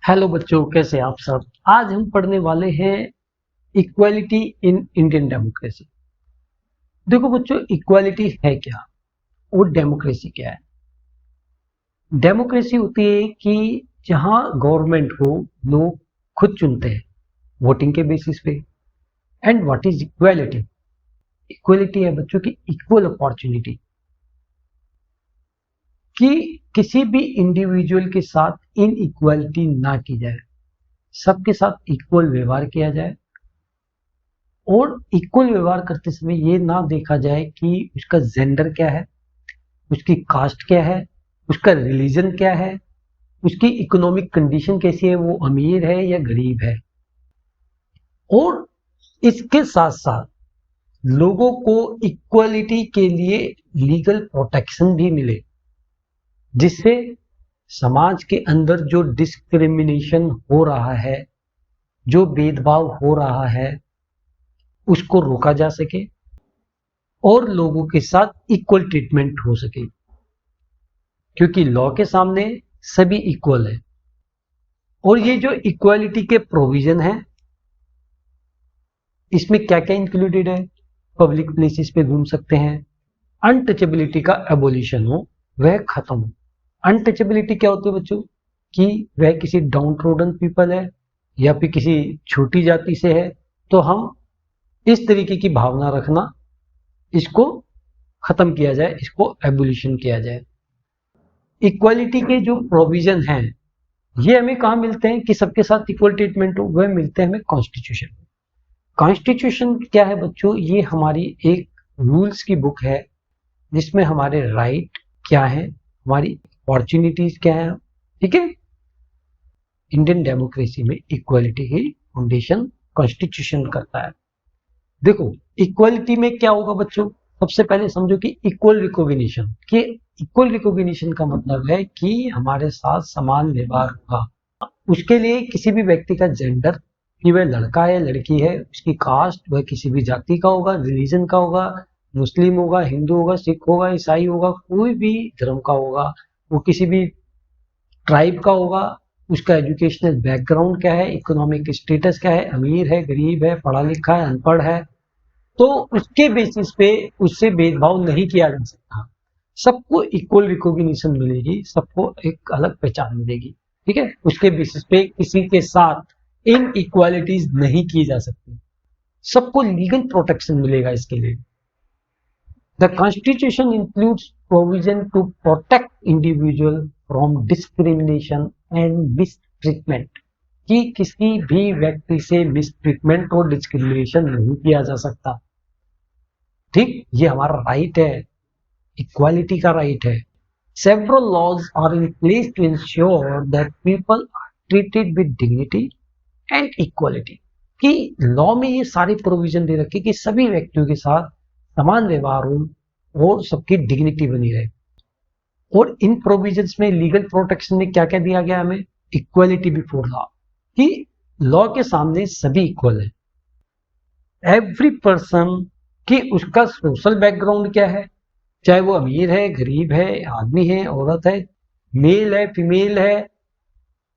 Hello बच्चों, कैसे आप सब। आज हम पढ़ने वाले हैं इक्वालिटी इन इंडियन डेमोक्रेसी। देखो बच्चों, इक्वालिटी है क्या और डेमोक्रेसी क्या है। डेमोक्रेसी होती है कि जहां गवर्नमेंट को लोग खुद चुनते हैं वोटिंग के बेसिस पे। And what is equality? Equality है बच्चों की इक्वल अपॉर्चुनिटी, कि किसी भी इंडिविजुअल के साथ इन इक्वालिटी ना की जाए, सबके साथ इक्वल व्यवहार किया जाए। और इक्वल व्यवहार करते समय ये ना देखा जाए कि उसका जेंडर क्या है, उसकी कास्ट क्या है, उसका रिलीजन क्या है, उसकी इकोनॉमिक कंडीशन कैसी है, वो अमीर है या गरीब है। और इसके साथ साथ लोगों को इक्वलिटी के लिए लीगल प्रोटेक्शन भी मिले, जिससे समाज के अंदर जो डिस्क्रिमिनेशन हो रहा है, जो भेदभाव हो रहा है, उसको रोका जा सके और लोगों के साथ इक्वल ट्रीटमेंट हो सके। क्योंकि लॉ के सामने सभी इक्वल है। और ये जो इक्वालिटी के प्रोविजन है, इसमें क्या क्या इंक्लूडेड है? पब्लिक प्लेसेस पे घूम सकते हैं, अनटचेबिलिटी का एबोलिशन हो, वह खत्म हो। अनटचेबिलिटी क्या होती है बच्चों? कि वह किसी डाउन ट्रोडन पीपल है या फिर किसी छोटी जाति से है, तो हम इस तरीके की भावना रखना, इसको खत्म किया जाए, इसको एबोलिशन किया जाए। इक्वालिटी के जो प्रोविजन हैं, ये हमें कहाँ मिलते हैं कि सबके साथ इक्वल ट्रीटमेंट हो? वह मिलते हैं हमें कॉन्स्टिट्यूशन। कॉन्स्टिट्यूशन क्या है बच्चों? ये हमारी एक रूल्स की बुक है, जिसमें हमारे राइट क्या है, हमारी अपॉर्चुनिटीज क्या है। ठीक है। इंडियन डेमोक्रेसी में इक्वालिटी की फाउंडेशन कॉन्स्टिट्यूशन करता है। देखो, इक्वालिटी में क्या होगा बच्चों? सबसे पहले समझो कि इक्वल रिकॉग्निशन। कि इक्वल रिकॉग्निशन का मतलब है कि हमारे साथ समान व्यवहार होगा। उसके लिए किसी भी व्यक्ति का जेंडर, कि वह लड़का है लड़की है, उसकी कास्ट, वह किसी भी जाति का होगा, रिलीजन का होगा, मुस्लिम होगा, हिंदू होगा, सिख होगा, ईसाई होगा, कोई भी धर्म का होगा, वो किसी भी ट्राइब का होगा, उसका एजुकेशनल बैकग्राउंड क्या है, इकोनॉमिक स्टेटस क्या है, अमीर है, गरीब है, पढ़ा लिखा है, अनपढ़ है, तो उसके बेसिस पे उससे भेदभाव नहीं किया जा सकता। सबको इक्वल रिकॉग्निशन मिलेगी, सबको एक अलग पहचान मिलेगी। ठीक है। उसके बेसिस पे किसी के साथ इन इक्वालिटीज नहीं की जा सकती। सबको लीगल प्रोटेक्शन मिलेगा इसके लिए। The constitution includes provision to protect individual from discrimination and mistreatment, कि किसी भी व्यक्ति से मिसट्रीटमेंट और डिस्क्रिमिनेशन नहीं किया जा सकता। ठीक, ये हमारा राइट है, इक्वालिटी का राइट है। Several laws are in place to ensure that people are treated with dignity and equality। कि लॉ में ये सारी प्रोविजन दे रखी कि सभी व्यक्तियों के साथ समान व्यवहार हो और सबकी डिग्निटी बनी रहे। और इन प्रोविजंस में लीगल प्रोटेक्शन में क्या क्या दिया गया हमें? इक्वालिटी बिफोर लॉ, कि लॉ के सामने सभी इक्वल है। एवरी पर्सन, कि उसका सोशल बैकग्राउंड क्या है, चाहे वो अमीर है, गरीब है, आदमी है, औरत है, मेल है, फीमेल है,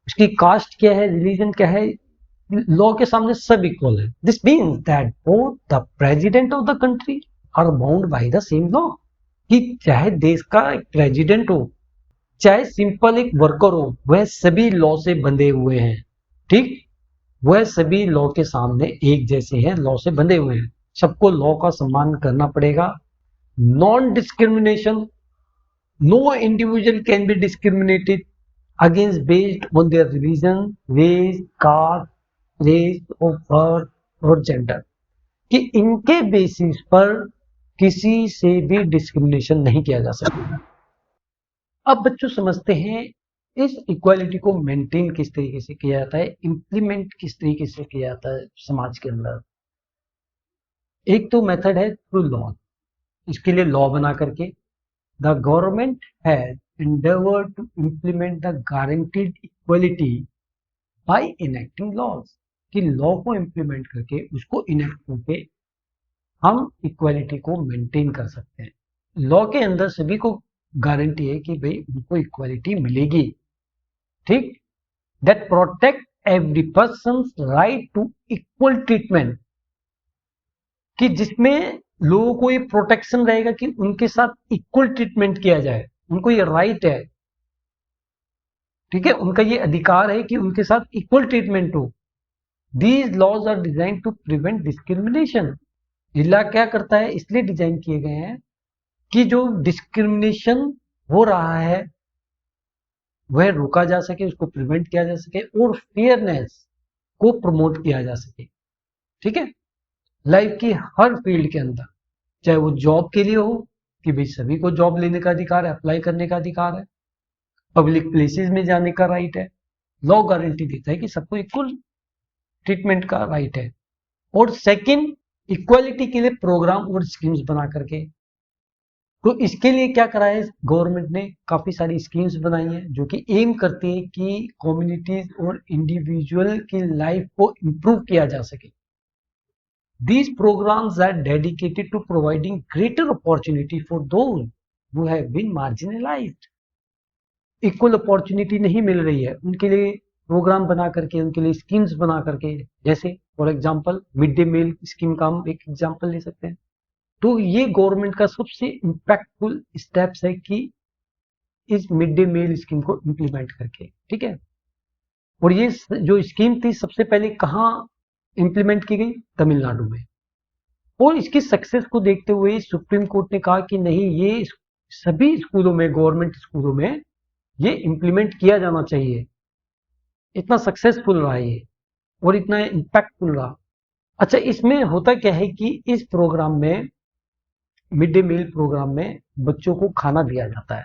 उसकी कास्ट क्या है, रिलीजन क्या है, लॉ के सामने सब इक्वल है। This means that both the president of the country are bound by the same law. कि चाहे देश का एक प्रेसिडेंट हो, चाहे सिंपल एक वर्कर हो, वह सभी लॉ से बंधे हुए हैं। ठीक, वह सभी लॉ के सामने एक जैसे हैं, लॉ से बंधे हुए हैं। सबको लॉ का सम्मान करना पड़ेगा। Non discrimination, no individual can be discriminated against based on their religion, race, caste, race of birth और gender। कि इनके बेसिस पर किसी से भी डिस्क्रिमिनेशन नहीं किया जा सकता। अब बच्चों समझते हैं इस इक्वालिटी को मेंटेन किस तरीके से किया जाता है, इंप्लीमेंट किस तरीके से किया जाता है समाज के अंदर। एक तो मेथड है थ्रू लॉ। इसके लिए लॉ बना करके the government has endeavored to implement the guaranteed equality by enacting laws। कि लॉ को इंप्लीमेंट करके, उसको इनेक्ट करके हम इक्वालिटी को मेंटेन कर सकते हैं। लॉ के अंदर सभी को गारंटी है कि भाई उनको इक्वालिटी मिलेगी। ठीक, that protect every person right to equal treatment, कि जिसमें लोगों को ये प्रोटेक्शन रहेगा कि उनके साथ इक्वल ट्रीटमेंट किया जाए, उनको ये राइट है, ठीक है, उनका ये अधिकार है कि उनके साथ इक्वल ट्रीटमेंट हो। These laws are design to prevent discrimination. ये लॉ क्या करता है, इसलिए डिजाइन किए गए हैं कि जो डिस्क्रिमिनेशन हो रहा है वह रोका जा सके, उसको प्रिवेंट किया जा सके और फेयरनेस को प्रमोट किया जा सके। ठीक है, लाइफ की हर फील्ड के अंदर, चाहे वो जॉब के लिए हो कि भाई सभी को जॉब लेने का अधिकार है, अप्लाई करने का अधिकार है, पब्लिक प्लेसेस में जाने का राइट है, लॉ गारंटी देता है कि सबको इक्वल ट्रीटमेंट का राइट है। और सेकंड, इक्वालिटी के लिए प्रोग्राम और स्कीम्स बना करके, तो इसके लिए क्या करा है गवर्नमेंट ने, काफी सारी स्कीम्स बनाई हैं जो कि एम करती है कि कम्युनिटीज और इंडिविजुअल की लाइफ को इंप्रूव किया जा सके। These programs are dedicated to providing greater opportunity for those who have been marginalized. Equal opportunity नहीं मिल रही है उनके लिए प्रोग्राम बना करके, उनके लिए स्कीम्स बना करके, जैसे for example mid day meal scheme का हम एक एग्जांपल ले सकते हैं। तो ये गवर्नमेंट का सबसे इम्पैक्टफुल स्टेप्स है कि इस मिड डे मील स्कीम को इम्प्लीमेंट करके, ठीक है। और ये जो स्कीम थी सबसे पहले कहाँ इम्प्लीमेंट की गई, तमिलनाडु में। और इसकी सक्सेस को देखते हुए सुप्रीम कोर्ट ने कहा कि नहीं, ये सभी स्कूलों में, गवर्नमेंट स्कूलों में ये इम्प्लीमेंट किया जाना चाहिए। इतना सक्सेसफुल रहा ये और इतना इम्पैक्टफुल रहा। अच्छा, इसमें होता क्या है कि इस प्रोग्राम में, मिड डे मील प्रोग्राम में बच्चों को खाना दिया जाता है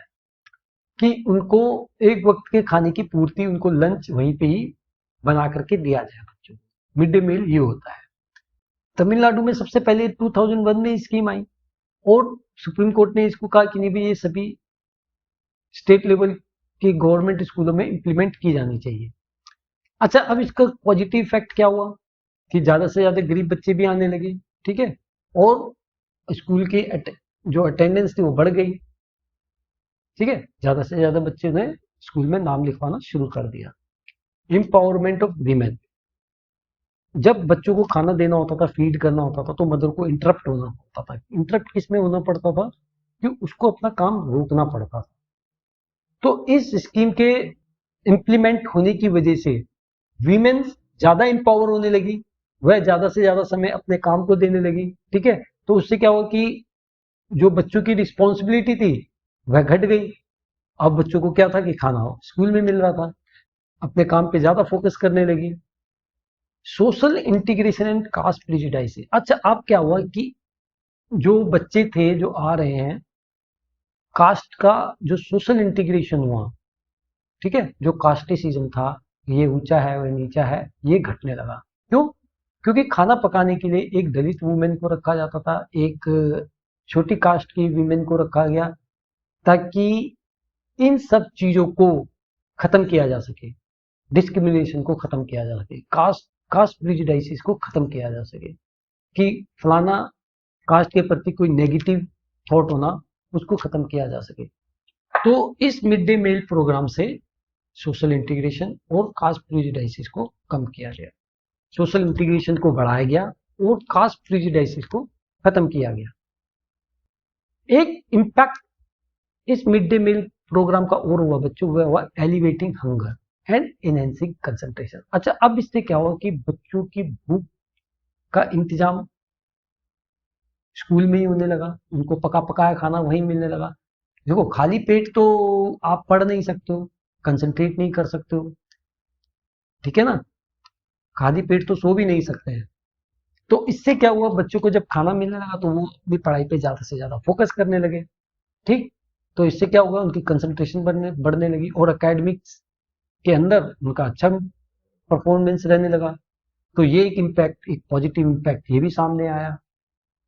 कि उनको एक वक्त के खाने की पूर्ति, उनको लंच वहीं पे ही बना करके दिया जाए बच्चों को। मिड डे मील ये होता है। तमिलनाडु में सबसे पहले 2001 में स्कीम आई और सुप्रीम कोर्ट ने इसको कहा कि नहीं भाई, ये सभी स्टेट लेवल के गवर्नमेंट स्कूलों में इंप्लीमेंट की जानी चाहिए। अच्छा, अब इसका पॉजिटिव इफेक्ट क्या हुआ कि ज्यादा से ज्यादा गरीब बच्चे भी आने लगे, ठीक है, और स्कूल की जो अटेंडेंस थी वो बढ़ गई, ठीक है, ज्यादा से ज्यादा बच्चे ने स्कूल में नाम लिखवाना शुरू कर दिया। एम्पावरमेंट ऑफ वीमेन, जब बच्चों को खाना देना होता था, फीड करना होता था, तो मदर को इंटरप्ट होना होता था। इंटरप्ट किस में होना पड़ता था कि उसको अपना काम रोकना पड़ता था। तो इस स्कीम के इम्प्लीमेंट होने की वजह से वीमेन्स ज्यादा इंपावर होने लगी, वह ज्यादा से ज्यादा समय अपने काम को देने लगी, ठीक है। तो उससे क्या हुआ कि जो बच्चों की रिस्पॉन्सिबिलिटी थी वह घट गई। अब बच्चों को क्या था कि खाना स्कूल में मिल रहा था, अपने काम पे ज्यादा फोकस करने लगी। Social integration and caste prejudice. अच्छा, अब क्या हुआ कि जो बच्चे थे जो आ रहे हैं, कास्ट का जो सोशल इंटीग्रेशन हुआ, ठीक है, जो कास्टिसिज्म था, ये ऊंचा है वह नीचा है, ये घटने लगा। क्यों? क्योंकि खाना पकाने के लिए एक दलित वुमेन को रखा जाता था, एक छोटी कास्ट की वुमेन को रखा गया, ताकि इन सब चीजों को खत्म किया जा सके, डिस्क्रिमिनेशन को खत्म किया जा सके, कास्ट प्रिजुडाइसिस को खत्म किया जा सके, कि फलाना कास्ट के प्रति कोई नेगेटिव थॉट होना, उसको खत्म किया जा सके। तो इस मिड डे मील प्रोग्राम से सोशल इंटीग्रेशन और कास्ट प्रिजुडाइसिस को कम किया गया, सोशल इंटीग्रेशन को बढ़ाया गया और कास्ट प्रिजुडाइसिस को खत्म किया गया। एक इम्पैक्ट इस मिड डे मील प्रोग्राम का और हुआ बच्चों, वह हुआ elevating hunger and enhancing concentration. अच्छा, अब इससे क्या हुआ कि बच्चों की भूख का इंतजाम स्कूल में ही होने लगा, उनको पका पकाया खाना वहीं मिलने लगा। देखो, खाली पेट तो आप पढ़ नहीं सकते हो, कंसंट्रेट नहीं कर सकते हो, ठीक है ना, खाली पेट तो सो भी नहीं सकते हैं। तो इससे क्या हुआ, बच्चों को जब खाना मिलने लगा तो वो अपनी पढ़ाई पे ज्यादा से ज्यादा फोकस करने लगे, ठीक। तो इससे क्या होगा, उनकी कंसंट्रेशन बढ़ने लगी और एकेडमिक्स के अंदर उनका अच्छा परफॉर्मेंस रहने लगा। तो ये एक इम्पैक्ट, एक पॉजिटिव इम्पैक्ट ये भी सामने आया।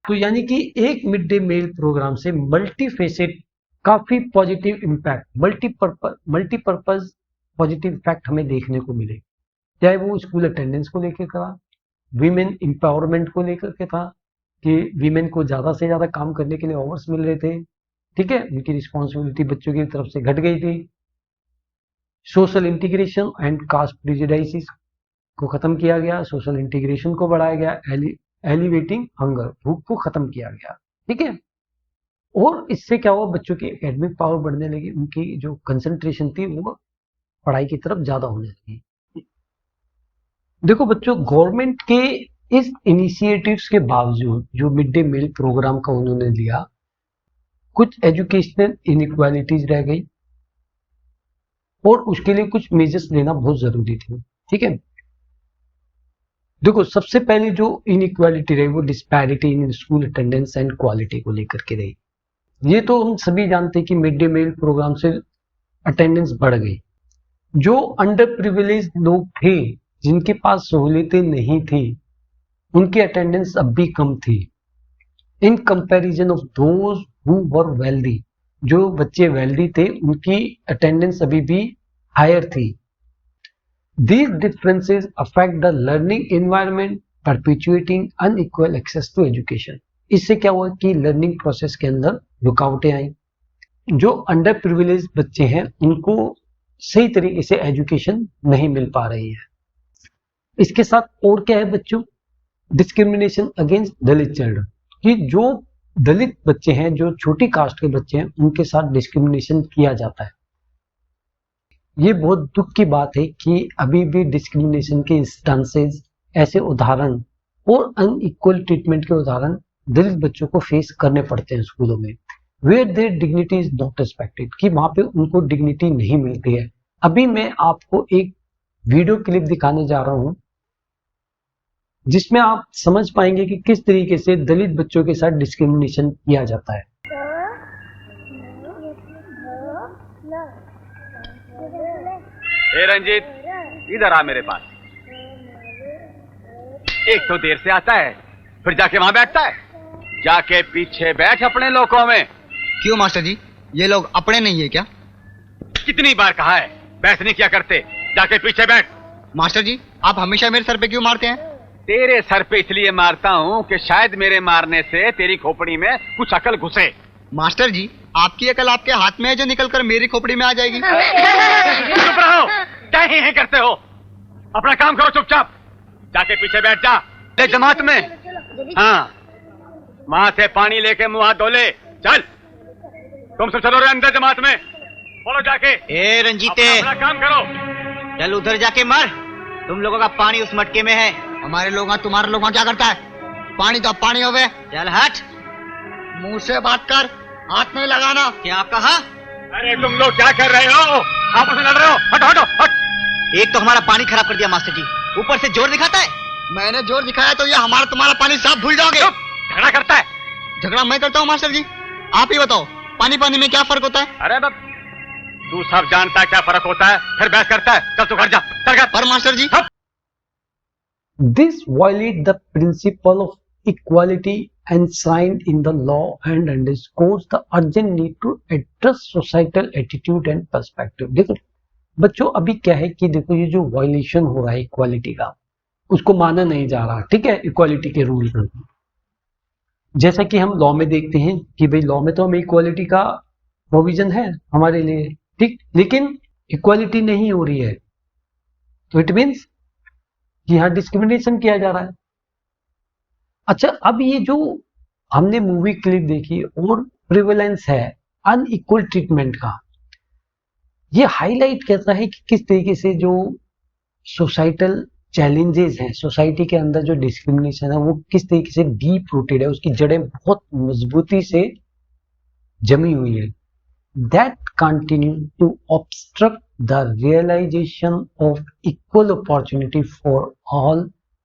तो यानी कि एक मिड डे मील प्रोग्राम से मल्टीफेसेट, काफी positive impact, multipurpose positive effect हमें देखने को मिले। चाहे वो स्कूल अटेंडेंस को लेकर था, वीमेन एम्पावरमेंट को लेकर के था कि वीमेन को ज्यादा से ज्यादा काम करने के लिए आवर्स मिल रहे थे, ठीक है, उनकी रिस्पॉन्सिबिलिटी बच्चों की तरफ से घट गई थी। सोशल इंटीग्रेशन एंड कास्ट प्रिजुडाइसिस को खत्म किया गया, सोशल इंटीग्रेशन को बढ़ाया गया, एलिवेटिंग हंगर, भूख को खत्म किया गया। ठीक है, और इससे क्या हुआ, बच्चों की एकेडमिक पावर बढ़ने लगी, उनकी जो कंसंट्रेशन थी वो पढ़ाई की तरफ ज्यादा होने लगी। देखो बच्चों, गवर्नमेंट के इस इनिशिएटिव्स के बावजूद जो मिड डे मील प्रोग्राम का उन्होंने लिया, कुछ एजुकेशनल इनइक्वालिटीज रह गई और उसके लिए कुछ मेजर्स लेना बहुत जरूरी थे। ठीक है, देखो सबसे पहले जो इनइक्वालिटी रही वो disparity in school attendance and quality को लेकर के रही। ये तो हम सभी जानते हैं कि मिड डे मील प्रोग्राम से अटेंडेंस बढ़ गई। जो अंडर प्रिविलेज लोग थे, जिनके पास सहूलियतें नहीं थी, उनकी अटेंडेंस अब भी कम थी in comparison of those who were wealthy. जो बच्चे वेल्दी थे उनकी अटेंडेंस अभी भी हायर थी। These differences affect the learning environment, perpetuating unequal access to education. इससे क्या हुआ कि लर्निंग प्रोसेस के अंदर रुकावटें आई। जो अंडर प्रिविलेज बच्चे हैं उनको सही तरीके से एजुकेशन नहीं मिल पा रही है। इसके साथ और क्या है बच्चों, डिस्क्रिमिनेशन अगेंस्ट दलित चिल्ड्रन, कि जो दलित बच्चे हैं, जो छोटी कास्ट के बच्चे हैं, उनके साथ डिस्क्रिमिनेशन किया जाता है। ये बहुत दुख की बात है कि अभी भी डिस्क्रिमिनेशन के इंस्टेंसेस, ऐसे उदाहरण और अनइक्वल ट्रीटमेंट के उदाहरण दलित बच्चों को फेस करने पड़ते हैं स्कूलों में, where there dignity is not respected, कि वहां पे उनको डिग्निटी नहीं मिलती है। अभी मैं आपको एक वीडियो क्लिप दिखाने जा रहा हूं जिसमें आप समझ पाएंगे कि किस तरीके से दलित बच्चों के साथ डिस्क्रिमिनेशन किया जाता है। ए रंजीत, इधर आ मेरे पास। एक तो देर से आता है, फिर जाके वहां बैठता है। जाके पीछे बैठ अपने लोगों में। क्यों मास्टर जी, ये लोग अपने नहीं है क्या? कितनी बार कहा है, बहस नहीं किया करते, जाके पीछे बैठ। मास्टर जी, आप हमेशा मेरे सर पे क्यों मारते हैं? तेरे सर पे इसलिए मारता हूँ कि शायद मेरे मारने से तेरी खोपड़ी में कुछ अकल घुसे। मास्टर जी, आपकी अकल आपके हाथ में है जो निकलकर मेरी खोपड़ी में आ जाएगी। चुप रहो, क्या ही करते हो? अपना काम करो चुपचाप, जाके पीछे बैठ जा। ले जमात में, हाँ, वहां से पानी लेके मुंह हाथ धो ले। चल, तुम सब चलो रे अंदर जमात में, बोलो जाके। ए रंजीते, अपना काम करो। चल उधर जाके मर। तुम लोगों का पानी उस मटके में है, हमारे लोग तुम्हारे लोग क्या करता है? पानी तो पानी होवे। चल हट, मुंह से बात कर, हाथ नहीं लगाना। क्या कहा? अरे तुम लोग क्या कर रहे हो? आपस में लड़ रहे हो? हटो हटो हट। एक तो हमारा पानी खराब कर दिया मास्टर जी, ऊपर से जोर दिखाता है। मैंने जोर दिखाया तो ये हमारा तुम्हारा पानी साफ भूल जाओगे। झगड़ा करता है। झगड़ा मैं करता हूँ मास्टर जी? आप ही बताओ, पानी पानी में क्या फर्क होता है? अरे बब, तू सब जानता है क्या फर्क होता है, फिर बहस करता है। चल तू घर जा, चल घर। पर master ji, This violates the principle of equality enshrined in the law and underscores the urgent need to address societal attitude and perspective. देखो बच्चों, अभी क्या है कि देखो ये जो वायलेशन हो रहा है इक्वालिटी का, उसको माना नहीं जा रहा। ठीक है, इक्वालिटी के रूल पर, जैसा कि हम लॉ में देखते हैं कि भाई लॉ में तो हमें इक्वालिटी का प्रोविजन है हमारे लिए, ठीक, लेकिन इक्वालिटी नहीं हो रही है, तो इट मीन्स कि यहां डिस्क्रिमिनेशन किया जा रहा है। अच्छा, अब ये जो हमने मूवी क्लिप देखी और प्रिवेलेंस है अनइक्वल ट्रीटमेंट का, ये हाईलाइट करता है कि किस तरीके से जो सोसाइटल चैलेंजेस हैं, सोसाइटी के अंदर जो डिस्क्रिमिनेशन है वो किस तरीके से डीप रूटेड है, उसकी जड़ें बहुत मजबूती से जमी हुई है। That continue to obstruct the realization of equal opportunity for all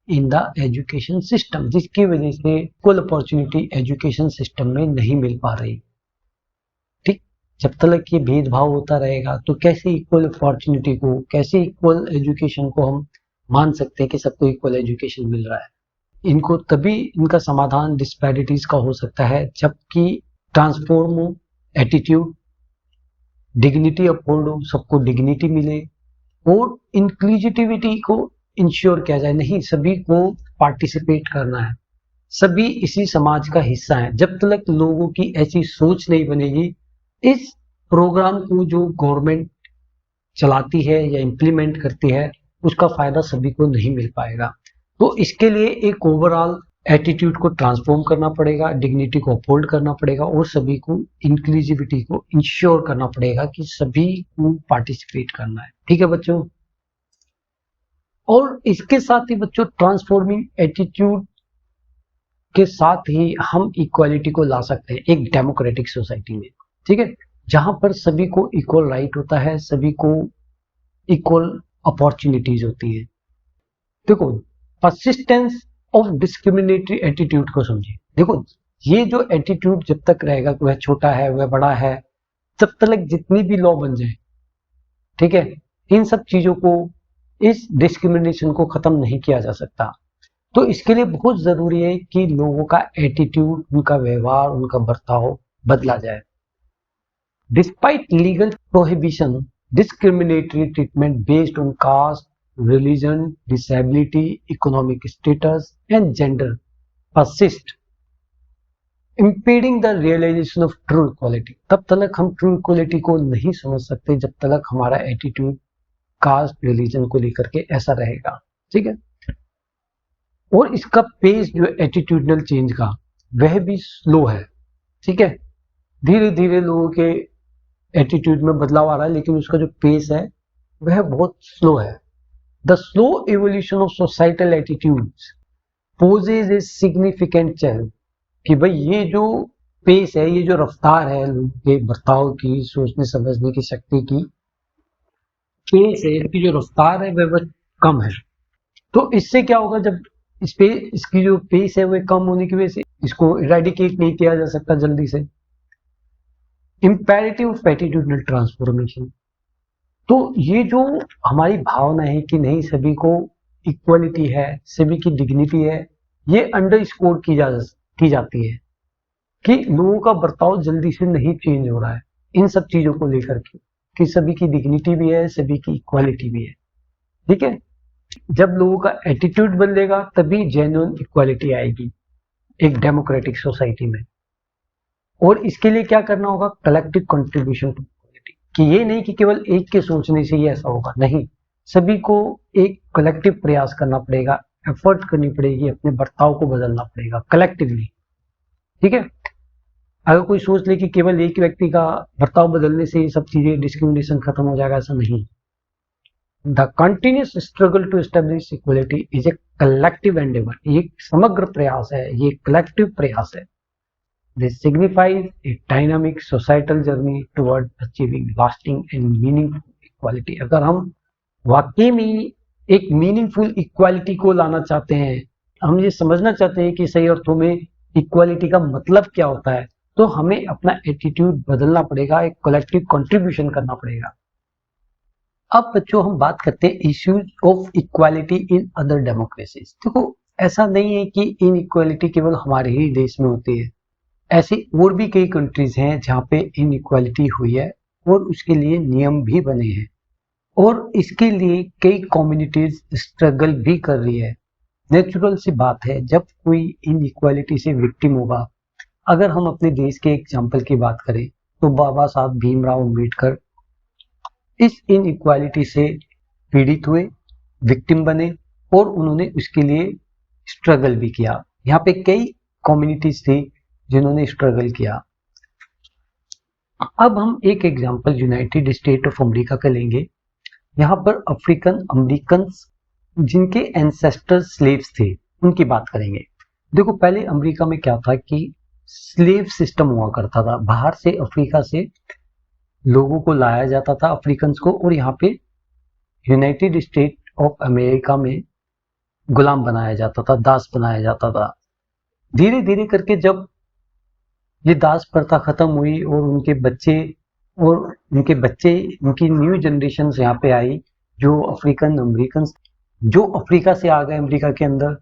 in the education system, जिसकी वजह से equal opportunity education system में नहीं मिल पा रही। ठीक, जब तक ये भेदभाव होता रहेगा तो कैसे equal opportunity को, कैसे equal education को हम मान सकते हैं कि सबको equal education मिल रहा है? इनको तभी इनका समाधान डिस्पैरिटीज का हो सकता है जबकि ट्रांसफॉर्म एटीट्यूड, डिग्निटी अपहोल्ड हो, सबको डिग्निटी मिले और इंक्लूसिविटी को इंश्योर किया जाए। नहीं, सभी को पार्टिसिपेट करना है, सभी इसी समाज का हिस्सा है। जब तक लोगों की ऐसी सोच नहीं बनेगी, इस प्रोग्राम को जो गवर्नमेंट चलाती है या इम्प्लीमेंट करती है उसका फायदा सभी को नहीं मिल पाएगा। तो इसके लिए एक ओवरऑल एटीट्यूड को ट्रांसफॉर्म करना पड़ेगा, डिग्निटी को अपहोल्ड करना पड़ेगा और सभी को इंक्लूसिविटी को इंश्योर करना पड़ेगा कि सभी को पार्टिसिपेट करना है। ठीक है बच्चों, और इसके साथ ही बच्चों ट्रांसफॉर्मिंग एटीट्यूड के साथ ही हम इक्वालिटी को ला सकते हैं एक डेमोक्रेटिक सोसाइटी में। ठीक है, जहां पर सभी को इक्वल राइट होता है, सभी को इक्वल अपॉर्चुनिटीज होती है। देखो, परसिस्टेंस ऑफ डिस्क्रिमिनेटरी एटीट्यूड को समझिए। देखो, ये जो एटीट्यूड जब तक रहेगा, वह छोटा है वह बड़ा है, जब तक जितनी भी लॉ बन जाए, ठीक है, इन सब चीजों को, इस डिस्क्रिमिनेशन को खत्म नहीं किया जा सकता। तो इसके लिए बहुत जरूरी है कि लोगों का एटीट्यूड, उनका व्यवहार, उनका बर्ताव बदला जाए। Despite legal prohibition, discriminatory treatment based on caste, religion, disability, economic status, and gender persist, impeding the realization of true equality। तब तक हम ट्रू इक्वालिटी को नहीं समझ सकते जब तक हमारा एटीट्यूड कास्ट, रिलीजन को लेकर के ऐसा रहेगा। ठीक है, और इसका पेस जो एटीट्यूडनल चेंज का वह भी स्लो है। ठीक है, धीरे धीरे लोगों के एटीट्यूड में बदलाव आ रहा है, लेकिन उसका जो पेस है वह बहुत स्लो है। The slow evolution of societal attitudes poses a significant challenge, कि भाई ये जो पेस है, ये जो रफ्तार है लोगों के बर्ताव की, सोचने समझने की शक्ति की पेस है, इसकी जो रफ्तार है वह कम है। तो इससे क्या होगा, जब इसकी जो पेस है वह कम होने की वजह से इसको इरेडिकेट नहीं किया जा सकता जल्दी से। इम्पेरेटिव ऑफ एटीट्यूडनल ट्रांसफॉर्मेशन, तो ये जो हमारी भावना है कि नहीं सभी को इक्वलिटी है, सभी की डिग्निटी है, ये अंडर स्कोर की जाती है कि लोगों का बर्ताव जल्दी से नहीं चेंज हो रहा है इन सब चीजों को लेकर के, कि सभी की डिग्निटी भी है, सभी की इक्वालिटी भी है। ठीक है, जब लोगों का एटीट्यूड बदलेगा तभी जेन्युइन इक्वालिटी आएगी एक डेमोक्रेटिक सोसाइटी में। और इसके लिए क्या करना होगा, कलेक्टिव कंट्रीब्यूशन टू इक्वालिटी, कि ये नहीं कि केवल एक के सोचने से ही ऐसा होगा, नहीं, सभी को एक कलेक्टिव प्रयास करना पड़ेगा, एफर्ट करनी पड़ेगी, अपने बर्ताव को बदलना पड़ेगा कलेक्टिवली। ठीक है, अगर कोई सोच ले कि केवल एक व्यक्ति का बर्ताव बदलने से ये सब चीजें, डिस्क्रिमिनेशन खत्म हो जाएगा, ऐसा नहीं। The continuous struggle to establish equality is a collective endeavour, ये एक समग्र प्रयास है, ये कलेक्टिव प्रयास है। This signifies a dynamic societal journey toward achieving lasting and meaningful equality। अगर हम वाकई में एक मीनिंगफुल इक्वालिटी को लाना चाहते हैं, हम ये समझना चाहते हैं कि सही अर्थों में इक्वालिटी का मतलब क्या होता है, तो हमें अपना एटीट्यूड बदलना पड़ेगा, एक कलेक्टिव कंट्रीब्यूशन करना पड़ेगा। अब बच्चों हम बात करते हैं issues of equality in other democracies. देखो, ऐसा नहीं है कि इन इक्वालिटी केवल हमारे ही देश में होती है, ऐसी और भी कई कंट्रीज हैं जहां पे इनइक्वालिटी हुई है और उसके लिए नियम भी बने हैं, और इसके लिए कई कम्युनिटीज स्ट्रगल भी कर रही है। नेचुरल सी बात है, जब कोई इनइक्वालिटी से विक्टिम होगा, अगर हम अपने देश के एग्जाम्पल की बात करें तो बाबा साहब भीमराव अम्बेडकर इस इनइक्वालिटी से पीड़ित हुए, विक्टिम बने, और उन्होंने उसके लिए स्ट्रगल भी किया। यहाँ पे कई कम्युनिटीज थी जिन्होंने स्ट्रगल किया। अब हम एक example United state of America का लेंगे। यहाँ पर अफ्रीकन अमेरिकन जिनके एंसेस्टर्स स्लेव्स थे उनकी बात करेंगे। देखो, पहले अमेरिका में क्या था कि स्लेव सिस्टम हुआ करता था, बाहर से अफ्रीका से लोगों को लाया जाता था, अफ्रीकन्स को, और यहाँ पे यूनाइटेड स्टेट ऑफ अमेरिका में गुलाम बनाया जाता था, दास बनाया जाता था। धीरे धीरे करके जब ये दास प्रथा खत्म हुई और उनकी न्यू जनरेशन यहाँ पे आई, जो अफ्रीकन अमेरिकन जो अफ्रीका से आ गए अमेरिका के अंदर,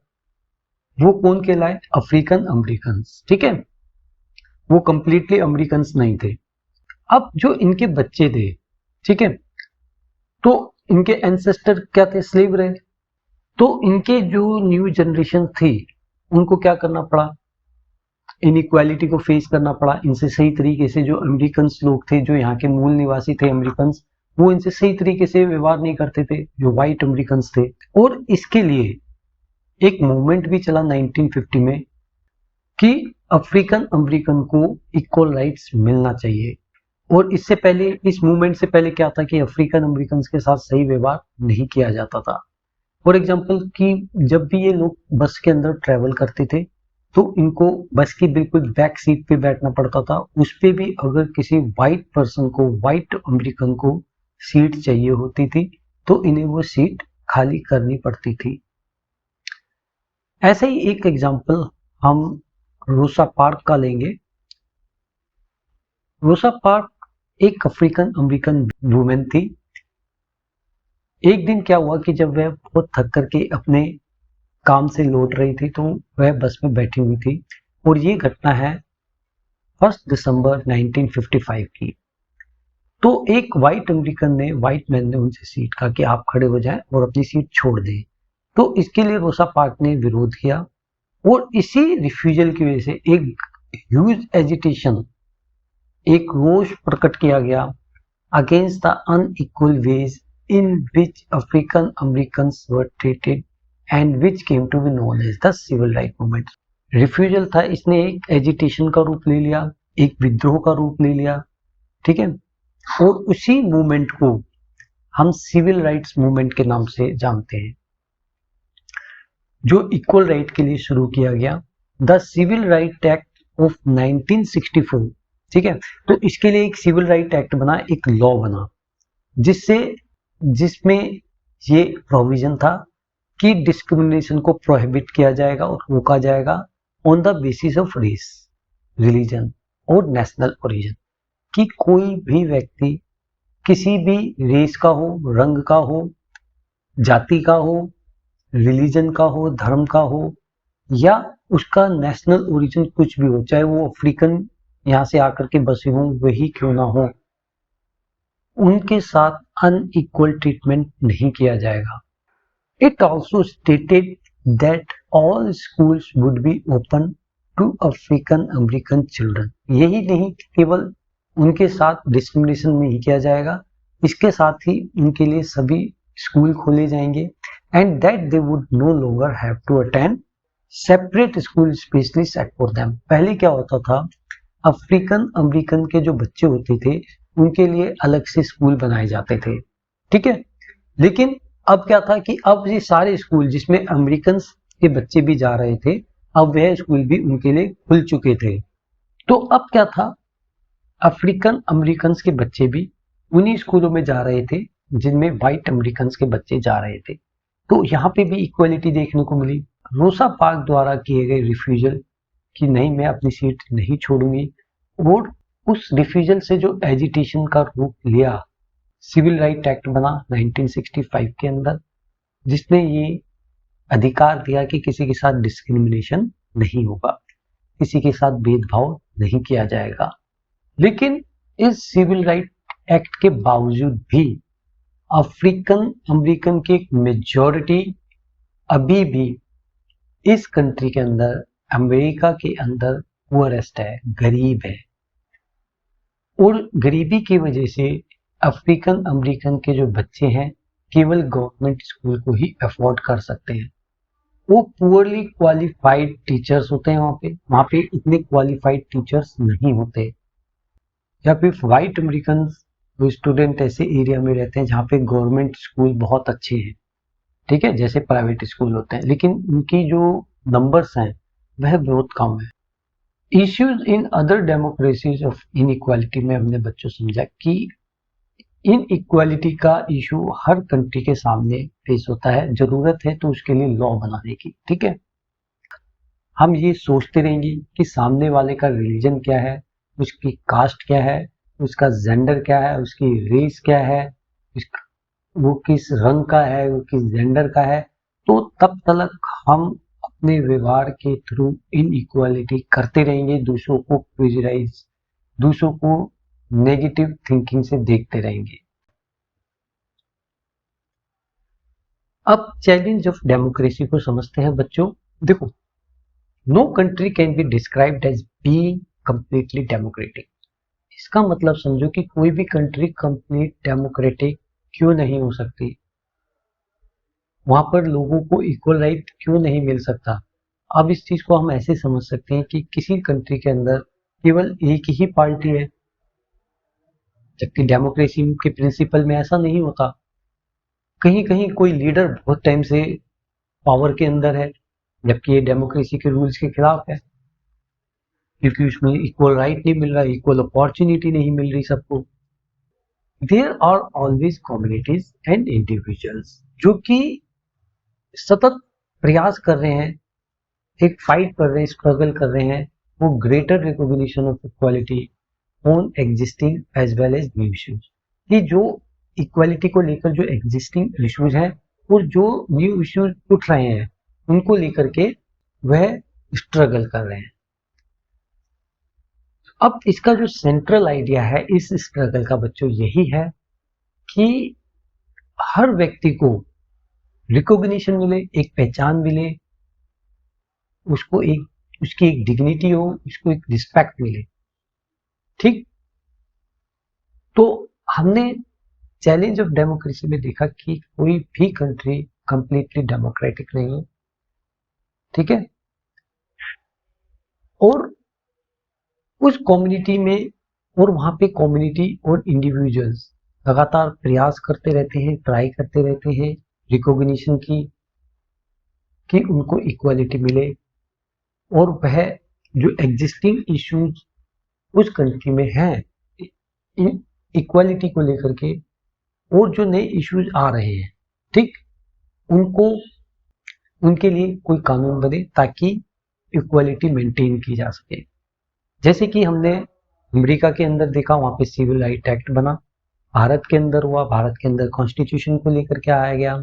वो कौन कहलाए, अफ्रीकन अमेरिकन। ठीक है, वो कंप्लीटली अमेरिकन नहीं थे। अब जो इनके बच्चे थे, ठीक है, तो इनके एंसेस्टर क्या थे, स्लेव रहे। तो इनके जो न्यू जनरेशन थी उनको क्या करना पड़ा, इनइक्वालिटी को फेस करना पड़ा। इनसे सही तरीके से जो अमेरिकन लोग थे, जो यहाँ के मूल निवासी थे अमेरिकन, वो इनसे सही तरीके से व्यवहार नहीं करते थे जो वाइट अमेरिकन थे। और इसके लिए एक मूवमेंट भी चला 1950 में कि अफ्रीकन अमेरिकन को इक्वल राइट्स मिलना चाहिए। और इससे पहले, इस मूवमेंट से पहले क्या था कि अफ्रीकन अमेरिकन के साथ सही व्यवहार नहीं किया जाता था। फॉर एग्जाम्पल कि जब भी ये लोग बस के अंदर ट्रेवल करते थे तो इनको बस की बिल्कुल बैक सीट पे बैठना पड़ता था। उस पे भी अगर किसी वाइट पर्सन को, वाइट अमेरिकन को सीट चाहिए होती थी तो इन्हें वो सीट खाली करनी पड़ती थी। ऐसे ही एक एग्जाम्पल हम रोसा पार्क का लेंगे। रोसा पार्क एक अफ्रीकन अमेरिकन वुमेन थी। एक दिन क्या हुआ कि जब वह बहुत थक करके अपने काम से लौट रही थी तो वह बस में बैठी हुई थी। और ये घटना है 1 दिसंबर 1955 की। तो एक वाइट अमेरिकन ने, वाइट मैन ने उनसे सीट कहा कि आप खड़े हो जाएं और अपनी सीट छोड़ दें। तो इसके लिए रोसा पार्क ने विरोध किया और इसी रिफ्यूजल की वजह से एक ह्यूज एजिटेशन, एक रोष प्रकट किया गया against the unequal wage in which African Americans were treated and which came to be known as the civil rights movement। Refusal था, इसने एक एजिटेशन का रूप ले लिया, एक विद्रोह का रूप ले लिया, ठीक है। और उसी मूवमेंट को हम सिविल राइट्स मूवमेंट के नाम से जानते हैं, जो इक्वल राइट के लिए शुरू किया गया। The civil right act of 1964, ठीक है। तो इसके लिए एक सिविल राइट एक्ट बना, एक लॉ बना, जिसमें ये प्रोविजन था कि डिस्क्रिमिनेशन को प्रोहिबिट किया जाएगा और रोका जाएगा on the basis of race, religion और नेशनल ओरिजिन। कि कोई भी व्यक्ति किसी भी रेस का हो, रंग का हो, जाति का हो, रिलीजन का हो, धर्म का हो, या उसका नेशनल ओरिजिन कुछ भी हो, चाहे वो अफ्रीकन यहाँ से आकर के बसे हों वही क्यों ना हो, उनके साथ अनइक्वल ट्रीटमेंट नहीं किया जाएगा। It also stated that all schools would be open to African American children. यही नहीं, केवल उनके साथ डिस्क्रिमिनेशन नहीं किया जाएगा, इसके साथ ही उनके लिए सभी स्कूल खोले जाएंगे and that they would no longer have to attend separate school specially set for them. पहले क्या होता था, अफ्रीकन अमेरिकन के जो बच्चे होते थे उनके लिए अलग से स्कूल बनाए जाते थे, ठीक है। लेकिन अब क्या था कि अब ये सारे स्कूल जिसमें अमेरिकन के बच्चे भी जा रहे थे, अब वह स्कूल भी उनके लिए खुल चुके थे। तो अब क्या था, अफ्रीकन अमेरिकन के बच्चे भी उन्हीं स्कूलों में जा रहे थे जिनमें वाइट अमेरिकन के बच्चे जा रहे थे। तो यहाँ पे भी इक्वलिटी देखने को मिली। रोसा पार्क द्वारा किए गए रिफ्यूजल कि नहीं, मैं अपनी सीट नहीं छोड़ूंगी, और उस रिफ्यूजल से जो एजिटेशन का रूप लिया, सिविल राइट एक्ट बना 1965 के अंदर, जिसने ये अधिकार दिया कि किसी के साथ डिस्क्रिमिनेशन नहीं होगा, किसी के साथ भेदभाव नहीं किया जाएगा। लेकिन इस सिविल राइट एक्ट के बावजूद भी अफ्रीकन अमेरिकन की एक मेजॉरिटी अभी भी इस कंट्री के अंदर, अमेरिका के अंदर पुअरेस्ट है, गरीब है। और गरीबी की वजह से अफ्रीकन अमेरिकन के जो बच्चे हैं केवल गवर्नमेंट स्कूल को ही अफोर्ड कर सकते हैं। वो पुअरली क्वालिफाइड टीचर्स होते हैं, वहाँ पे इतने क्वालिफाइड टीचर्स नहीं होते। या फिर वाइट अमेरिकन स्टूडेंट ऐसे एरिया में रहते हैं जहाँ पे गवर्नमेंट स्कूल बहुत अच्छे हैं, ठीक है, जैसे प्राइवेट स्कूल होते हैं, लेकिन उनकी जो नंबर्स हैं वह बहुत कम है। Issues in other democracies of inequality में हमने बच्चों समझा कि इनइक्वालिटी का इशू हर कंट्री के सामने फेस होता है, जरूरत है तो उसके लिए लॉ बनाने की, ठीक है। हम ये सोचते रहेंगे कि सामने वाले का रिलीजन क्या है, उसकी कास्ट क्या है, उसका जेंडर क्या है, उसकी रेस क्या है, वो किस रंग का है, वो किस जेंडर का है, तो तब तक हम अपने व्यवहार के थ्रू इनइक्वालिटी करते रहेंगे, दूसरों को प्रेजराइज, दूसरों को नेगेटिव थिंकिंग से देखते रहेंगे। अब चैलेंज ऑफ डेमोक्रेसी को समझते हैं बच्चों। देखो, no country can be described as being completely democratic. इसका मतलब समझो कि कोई भी कंट्री कंप्लीट डेमोक्रेटिक क्यों नहीं हो सकती, वहां पर लोगों को इक्वल राइट क्यों नहीं मिल सकता। अब इस चीज को हम ऐसे समझ सकते हैं कि किसी कंट्री के अंदर केवल एक ही पार्टी है, जबकि डेमोक्रेसी के प्रिंसिपल में ऐसा नहीं होता। कहीं कहीं कोई लीडर बहुत टाइम से पावर के अंदर है, जबकि ये डेमोक्रेसी के रूल्स के खिलाफ है, क्योंकि उसमें इक्वल राइट नहीं मिल रहा, इक्वल अपॉर्चुनिटी नहीं मिल रही सबको। There are always communities and individuals जो कि सतत प्रयास कर रहे हैं, एक फाइट कर रहे हैं, स्ट्रगल कर रहे हैं वो greater recognition of equality on existing as well as new issues, कि जो इक्वालिटी को लेकर जो एग्जिस्टिंग इश्यूज हैं और जो न्यू इश्यूज उठ रहे हैं उनको लेकर के वह स्ट्रगल कर रहे हैं। अब इसका जो सेंट्रल आइडिया है इस स्ट्रगल का बच्चों यही है कि हर व्यक्ति को रिकॉग्निशन मिले, एक पहचान मिले, उसको एक उसकी एक डिग्निटी हो, उसको एक रिस्पेक्ट मिले। ठीक, तो हमने चैलेंज ऑफ डेमोक्रेसी में देखा कि कोई भी कंट्री कंप्लीटली डेमोक्रेटिक नहीं है, ठीक है, और उस कम्युनिटी में और वहां पे कम्युनिटी और इंडिविजुअल्स लगातार प्रयास करते रहते हैं, ट्राई करते रहते हैं रिकॉग्निशन की, कि उनको इक्वालिटी मिले और वह जो एग्जिस्टिंग इश्यूज उस कंट्री में हैं इक्वालिटी को लेकर के और जो नए इश्यूज आ रहे हैं, ठीक, उनको उनके लिए कोई कानून बने ताकि इक्वालिटी मेंटेन की जा सके। जैसे कि हमने अमेरिका के अंदर देखा, वहां पे सिविल राइट एक्ट बना, भारत के अंदर हुआ, भारत के अंदर कॉन्स्टिट्यूशन को लेकर के आया गया।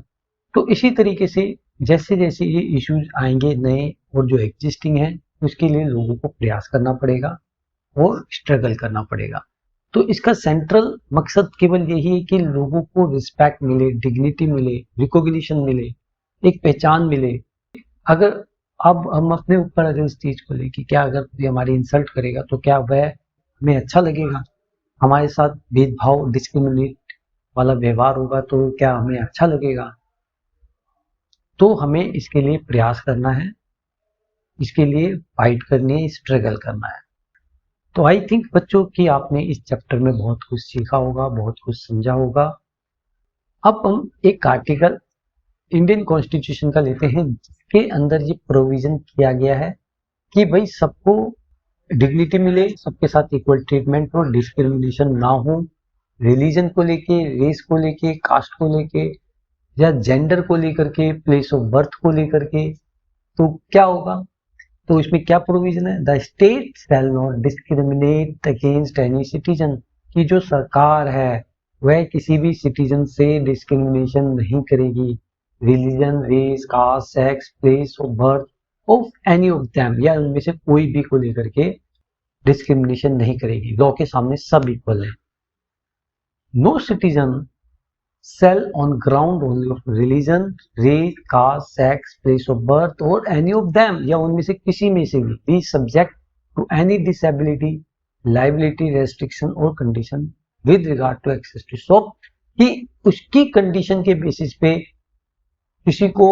तो इसी तरीके से जैसे जैसे ये इश्यूज आएंगे नए और जो एग्जिस्टिंग है उसके लिए लोगों को प्रयास करना पड़ेगा और स्ट्रगल करना पड़ेगा। तो इसका सेंट्रल मकसद केवल यही है कि लोगों को रिस्पेक्ट मिले, डिग्निटी मिले, रिकॉग्निशन मिले, एक पहचान मिले। अगर अब हम अपने ऊपर अगर इस चीज को लेके क्या अगर कोई हमारी इंसल्ट करेगा तो क्या वह हमें अच्छा लगेगा, हमारे साथ भेदभाव डिस्क्रिमिनेट वाला व्यवहार होगा तो क्या हमें अच्छा लगेगा। तो हमें इसके लिए प्रयास करना है, इसके लिए फाइट करनी है, स्ट्रगल करना है। तो आई थिंक बच्चों कि आपने इस चैप्टर में बहुत कुछ सीखा होगा, बहुत कुछ समझा होगा। अब हम एक आर्टिकल इंडियन कॉन्स्टिट्यूशन का लेते हैं जिसके अंदर ये प्रोविजन किया गया है कि भाई सबको डिग्निटी मिले, सबके साथ इक्वल ट्रीटमेंट हो, डिस्क्रिमिनेशन ना हो, रिलीजन को लेके, रेस को लेके, कास्ट को लेके या जेंडर को लेकर के, प्लेस ऑफ बर्थ को लेकर के। तो क्या होगा, तो इसमें क्या प्रोविजन है, the state shall not discriminate against any citizen, की जो सरकार है वह किसी भी सिटीजन से डिस्क्रिमिनेशन नहीं करेगी, religion, race, caste, sex, place of birth of any of them, या उनमें से कोई भी को लेकर के डिस्क्रिमिनेशन नहीं करेगी। लॉ के सामने सब इक्वल है। No citizen shall on ground only of religion, race, caste, sex, place of birth or any of them, या उनमें से किसी में से भी be subject to any disability, liability, restriction or condition with regard to access to shop, कि उसकी condition के बेसिस पे किसी को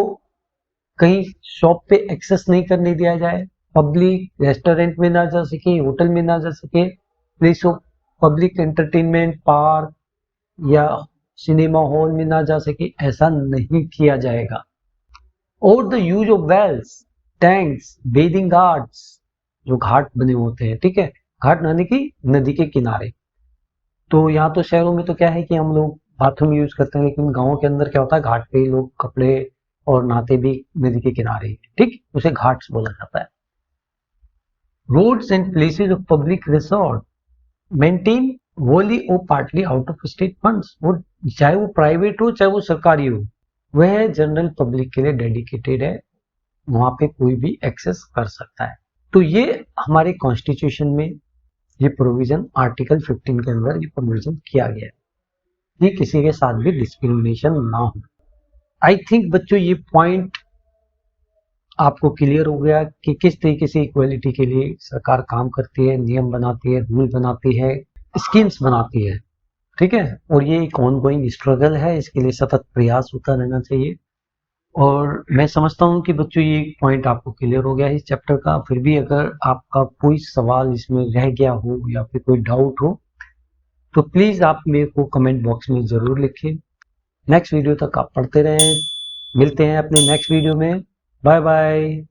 कहीं शॉप पे एक्सेस नहीं करने दिया जाए, पब्लिक रेस्टोरेंट में ना जा सके, होटल में ना जा सके, place of public entertainment, park या सिनेमा हॉल में ना जा सके, ऐसा नहीं किया जाएगा। और the use of wells, tanks, bathing ghats, जो घाट बने होते हैं, ठीक है, घाट यानी कि नदी के किनारे। तो यहाँ तो शहरों में तो क्या है कि हम लोग बाथरूम यूज करते हैं, लेकिन गाँव के अंदर क्या होता है, घाट पे लोग कपड़े और नहाते भी नदी के किनारे, ठीक, उसे घाट्स बोला जाता है। Roads and places of public resort maintain wholly और partly out of state funds, और चाहे वो प्राइवेट हो चाहे वो सरकारी हो, वह जनरल पब्लिक के लिए डेडिकेटेड है, वहां पे कोई भी एक्सेस कर सकता है। तो ये हमारे कॉन्स्टिट्यूशन में ये प्रोविजन आर्टिकल 15 के अंदर ये प्रोविजन किया गया है कि किसी के साथ भी डिस्क्रिमिनेशन ना हो। आई थिंक बच्चों ये पॉइंट आपको क्लियर हो गया कि किस तरीके से इक्वालिटी के लिए सरकार काम करती है, नियम बनाती है, रूल बनाती है, स्कीम्स बनाती है, ठीक है। और ये एक ऑनगोइंग स्ट्रगल है, इसके लिए सतत प्रयास होता रहना चाहिए। और मैं समझता हूँ कि बच्चों ये पॉइंट आपको क्लियर हो गया है इस चैप्टर का। फिर भी अगर आपका कोई सवाल इसमें रह गया हो या फिर कोई डाउट हो तो प्लीज आप मेरे को कमेंट बॉक्स में जरूर लिखें। नेक्स्ट वीडियो तक आप पढ़ते रहें, मिलते हैं अपने नेक्स्ट वीडियो में। Bye bye.